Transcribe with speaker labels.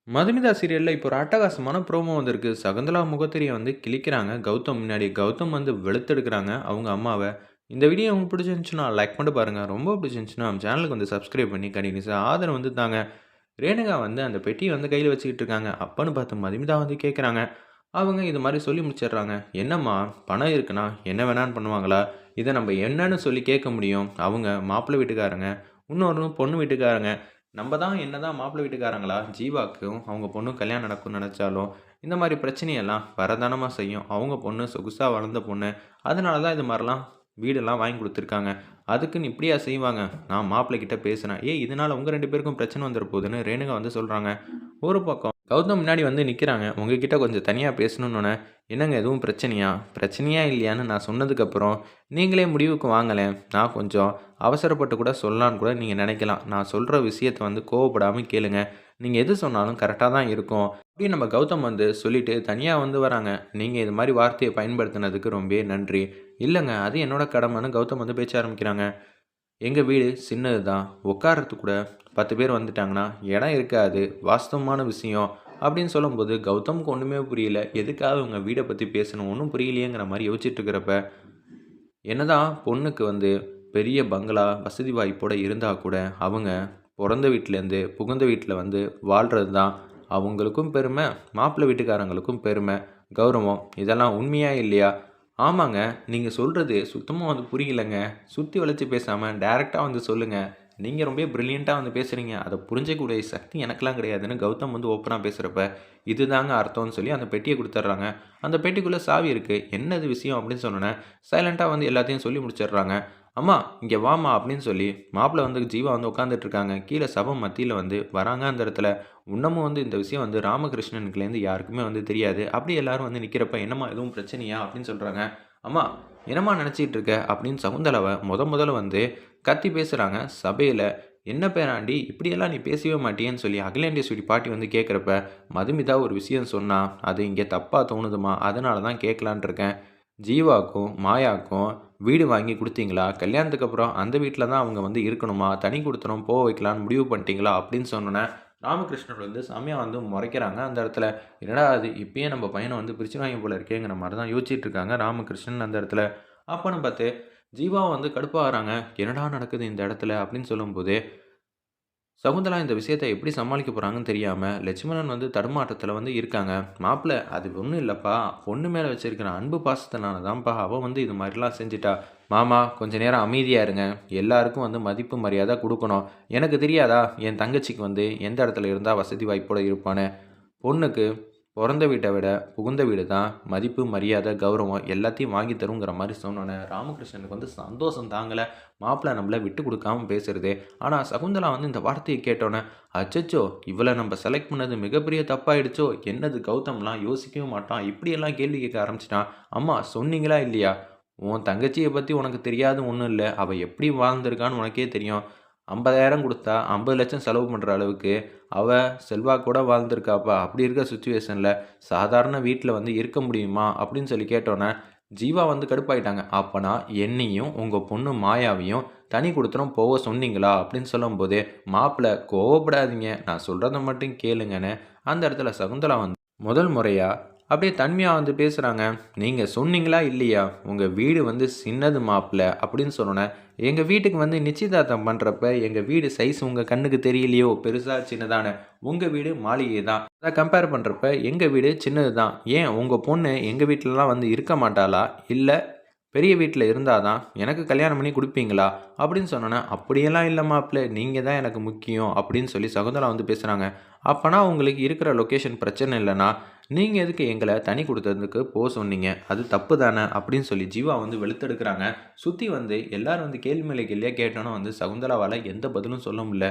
Speaker 1: மதுமிதா சீரியல்ல இப்போ ஒரு அட்டகாசமான ப்ரோமோ வந்திருக்கு. சகுந்தலா முகத்திரிய வந்து கிழிக்கிறாங்க கௌதம் முன்னாடி. கௌதம் வந்து வெளுத்தெடுக்குறாங்க அவங்க அம்மாவ. இந்த வீடியோ உங்களுக்கு பிடிச்சிருந்துச்சுன்னா லைக் பண்ணிட்டு பாருங்க. ரொம்ப பிடிச்சிருந்துச்சுன்னா நம்ம சேனலுக்கு வந்து சப்ஸ்கிரைப் பண்ணி கன்டினியூஸா ஆதரவு வந்து தாங்க. ரேணுகா வந்து அந்த பெட்டிய வந்து கையில வச்சுக்கிட்டு இருக்காங்க. அப்பன்னு பார்த்து மதுமிதா வந்து கேட்குறாங்க. அவங்க இது மாரி சொல்லி முடிச்சிடுறாங்க. "என்னம்மா பணம் இருக்குன்னா என்ன வேணாலும் பண்ணுவாங்களா? இத நம்ம என்னன்னு சொல்லி கேட்க முடியும். அவங்க மாப்பிள்ளை வீட்டுக்காரங்க. இன்னொன்னு பொண்ணு வீட்டுக்காரங்க. நம்ம தான் என்னதான் மாப்பிள்ளை வீட்டுக்காரங்களா, ஜீவாக்கும் அவங்க பொண்ணும் கல்யாணம் நடக்கும்னு நெனச்சாலும், இந்த மாரி பிரச்சனையெல்லாம் வரதானமா செய்யும். அவங்க பொண்ணு சொகுசா வளர்ந்த பொண்ணு. அதனால தான் இது மாரிலாம் வீடெல்லாம் வாங்கி குடுத்துருக்காங்க. அதுக்குன்னு இப்படியா செய்வாங்க? நான் மாப்பிள்ளை கிட்ட பேசுனேன். ஏய் இதனால உங்க 2 பேருக்கும் பிரச்சனை வந்துற போதுன்னு ரேணுகா வந்து சொல்றாங்க. ஒரு பக்கம் கௌதம் முன்னாடி வந்து நிக்கிறாங்க. உங்ககிட்ட கொஞ்சம் தனியா பேசணும்னோனே, என்னங்க எதுவும் பிரச்சனையா? பிரச்சனையா இல்லையான்னு நான் சொன்னதுக்கப்புறம், நீங்களே முடிவுக்கு வாங்களேன். நான் கொஞ்சம் அவசரப்பட்டு கூட சொல்லலான்னு கூட நீங்க நெனைக்கலாம். நான் சொல்ற விஷயத்த வந்து கோவப்படாம கேளுங்க. நீங்க எது சொன்னாலும் கரெக்ட்டா தான் இருக்கும். அப்படின்னு நம்ம கௌதம் வந்து சொல்லிட்டு தனியா வந்து வராங்க. நீங்க இது மாரி வார்த்தைய பயன்படுத்தினதுக்கு ரொம்பவே நன்றி. இல்லங்க அது என்னோட கடமைன்னு கௌதம் வந்து பேச்ச ஆரம்பிக்கிறாங்க. எங்க வீடு சின்னது தான். உட்கார்றதுக்கு கூட 10 பேர் வந்துட்டாங்கன்னா, இடம் இருக்காது. வாஸ்தவமான விஷயம். அப்படின்னு சொல்லும்போது, கௌதமுக்கு ஒண்ணுமே புரியல. எதுக்காக இவங்க வீட பத்தி பேசணும்? ஒண்ணும் புரியலையேங்கிற மாரி யோசிச்சுட்டு இருக்கிறப்ப, என்னதான் பொண்ணுக்கு வந்து பெரிய பங்களா, வசதி வாய்ப்போட இருந்தா கூட, அவங்க பொறந்த வீட்லேருந்து புகுந்த வீட்ல வந்து வாழ்றது தான் அவங்களுக்கும் பெருமை, மாப்பிள்ளை வீட்டுக்காரங்களுக்கும் பெருமை, கௌரவம். இதெல்லாம் உண்மையா? இல்லையா? ஆமாங்க. நீங்க சொல்றது சுத்தமா வந்து புரியலங்க. சுத்தி வளைச்சு பேசாம டைரக்ட்டா வந்து சொல்லுங்க. நீங்க ரொம்பவே பிரில்லியன்ட்டா வந்து பேசுறீங்க. அத புரிஞ்சுக்கக்கூடிய சக்தி எனக்கெல்லாம் கிடையாதுன்னு கௌதம் வந்து ஓப்பனா பேசுறப்ப, இதுதாங்க அர்த்தம்னு சொல்லி அந்த பெட்டிய குடுத்துர்றாங்க. அந்த பெட்டிக்குள்ள சாவி இருக்கு. என்னது விஷயம் அப்படின்னு சொன்னோனே, சைலன்ட்டா வந்து எல்லாத்தையும் சொல்லி முடிச்சிடுறாங்க. "அம்மா இங்க வாம்மா" அப்படின்னு சொல்லி மாப்பிள வந்து ஜீவா வந்து உட்கார்ந்துட்டு இருக்காங்க. கீழ சபை மத்தியில வந்து வராங்க அந்த இடத்துல. இன்னமும் வந்து இந்த விஷயம் வந்து ராமகிருஷ்ணனுக்குலேருந்து யாருக்குமே வந்து தெரியாது. அப்படி எல்லாரும் வந்து நிக்கிறப்ப, "என்னம்மா எதுவும் பிரச்சனையா?" அப்படின்னு சொல்றாங்க. "அம்மா என்னம்மா நெனச்சிட்டு இருக்க?" அப்படின்னு சகுந்தலாவ மொதல்ல வந்து கத்தி பேசுறாங்க சபையில. "என்ன பேராண்டி இப்படியெல்லாம் நீ பேசவே மாட்டியேன்னு" சொல்லி அகிலேண்டேஸ்வரி பாட்டி வந்து கேட்கிறப்ப, மதுமிதா ஒரு விஷயம் சொன்னா, அது இங்க தப்பா தோணுதும்மா. அதனால தான் கேட்கலான்ட்டு இருக்கேன். ஜீவாக்கும், மாயாக்கும் வீடு வாங்கி குடுத்தீங்களா? கல்யாணத்துக்கு அப்புறம் அந்த வீட்ல தான் அவங்க வந்து இருக்கணுமா? தனி குடித்தனம் போ வைக்கலான்னு முடிவு பண்ணிட்டீங்களா? அப்படின்னு சொன்னோனே, ராமகிருஷ்ணர் வந்து செம்மையா வந்து முறைக்கிறாங்க அந்த இடத்துல. என்னடா இது இப்பயே நம்ம பையன வந்து பிரிச்சுருவாய்ங்க போல இருக்கேங்கிற மாரி தான் யோசிச்சுட்டு இருக்காங்க ராமகிருஷ்ணன் அந்த இடத்துல. அப்பன்னு பார்த்து ஜீவாவும் வந்து கடுப்பாகுறாங்க. என்னடா நடக்குது இந்த இடத்துல? அப்படின்னு சொல்லும்போது சகுந்தலா இந்த விஷயத்த எப்படி சமாளிக்க போறாங்கன்னு தெரியாம, லட்சுமணன் வந்து தடுமாற்றத்துல வந்து இருக்காங்க. "மாப்ள அது ஒண்ணும் இல்லப்பா. பொண்ணு மேல வச்சிருக்கிற அன்பு பாசத்தினால தான்ப்பா அவ வந்து இது மாரிலாம் செஞ்சுட்டா. மாமா கொஞ்ச நேரம் அமைதியா இருங்க. எல்லாருக்கும் வந்து மதிப்பு, மரியாதை குடுக்கணும். எனக்கு தெரியாதா? என் தங்கச்சிக்கு வந்து எந்த இடத்துல இருந்தா வசதி வாய்ப்போட இருப்பான்னு. பொண்ணுக்கு பொறந்த வீட்ட விட புகுந்த வீடு தான் மதிப்பு, மரியாதை, கௌரவம் எல்லாத்தையும் வாங்கி தருங்கிற மாரி சொன்னோனே, ராமகிருஷ்ணனுக்கு வந்து சந்தோஷம் தாங்கல. மாப்பிள நம்மள விட்டு குடுக்காம பேசுறது. ஆனா சகுந்தலா வந்து இந்த வார்த்தைய கேட்டோனே, அச்சச்சோ! இவள நம்ம செலக்ட் பண்ணது மிகப்பெரிய தப்பாயிடுச்சோ! என்னது கௌதம்லாம் யோசிக்கவே மாட்டான். இப்படியெல்லாம் கேள்வி கேட்க ஆரம்பிச்சுட்டான். அம்மா சொன்னீங்களா இல்லையா? உன் தங்கச்சிய பத்தி உனக்கு தெரியாது ஒண்ணும் இல்ல. அவ எப்படி வாழ்ந்திருக்கான்னு உனக்கே தெரியும். 50,000 குடுத்தா 50,00,000 செலவு பண்ற அளவுக்கு அவ செல்வாக்கோட வாழ்ந்திருக்காப்பா. அப்படி இருக்க சிச்சுவேஷன்ல சாதாரண வீட்ல வந்து இருக்க முடியுமா? அப்படின்னு சொல்லி கேட்டோனே, ஜீவா வந்து கடுப்பாயிட்டாங்க. அப்பன்னா என்னையும், உங்க பொண்ணு மாயாவையும் தனி குடித்தனம் போக சொன்னீங்களா? அப்படின்னு சொல்லும்போது, மாப்பிள கோவப்படாதீங்க. நான் சொல்றத மட்டும் கேளுங்கன்னு அந்த இடத்துல சகுந்தலா வந்து முதல் முறையா அப்படியே தன்மையா வந்து பேசுறாங்க. "நீங்க சொன்னீங்களா இல்லையா? உங்க வீடு வந்து சின்னது மாப்ள" அப்படின்னு சொன்னோனே, எங்க வீட்டுக்கு வந்து நிச்சயதார்த்தம் பண்றப்ப, எங்க வீடு சைஸ் உங்க கண்ணுக்கு தெரியலையோ? பெருசா, சின்னதான்னு. உங்க வீடு மாளிகை தான். அத கம்பேர் பண்றப்ப எங்க வீடு சின்னது தான். ஏன் உங்க பொண்ணு எங்க வீட்லலாம் வந்து இருக்க மாட்டாளா? இல்ல பெரிய வீட்ல இருந்தா தான் எனக்கு கல்யாணம் பண்ணி குடுப்பீங்களா? அப்படின்னு சொன்னோனே, அப்படியெல்லாம் இல்ல மாப்ள. நீங்க தான் எனக்கு முக்கியம் அப்படின்னு சொல்லி சகுந்தலா வந்து பேசுறாங்க. அப்பன்னா உங்களுக்கு இருக்கிற லொகேஷன் பிரச்சனை இல்லன்னா, நீங்க எதுக்கு எங்கள தனி குடித்தனத்துக்கு சொன்னீங்க? அது தப்பு தானே அப்படின்னு சொல்லி ஜீவா வந்து வெளுத்தெடுக்குறாங்க. சுத்தி வந்து எல்லாரும் வந்து கேள்வி மேல கேள்வியா கேட்டோனே வந்து சகுந்தலாவால எந்த பதிலும் சொல்ல முடியல.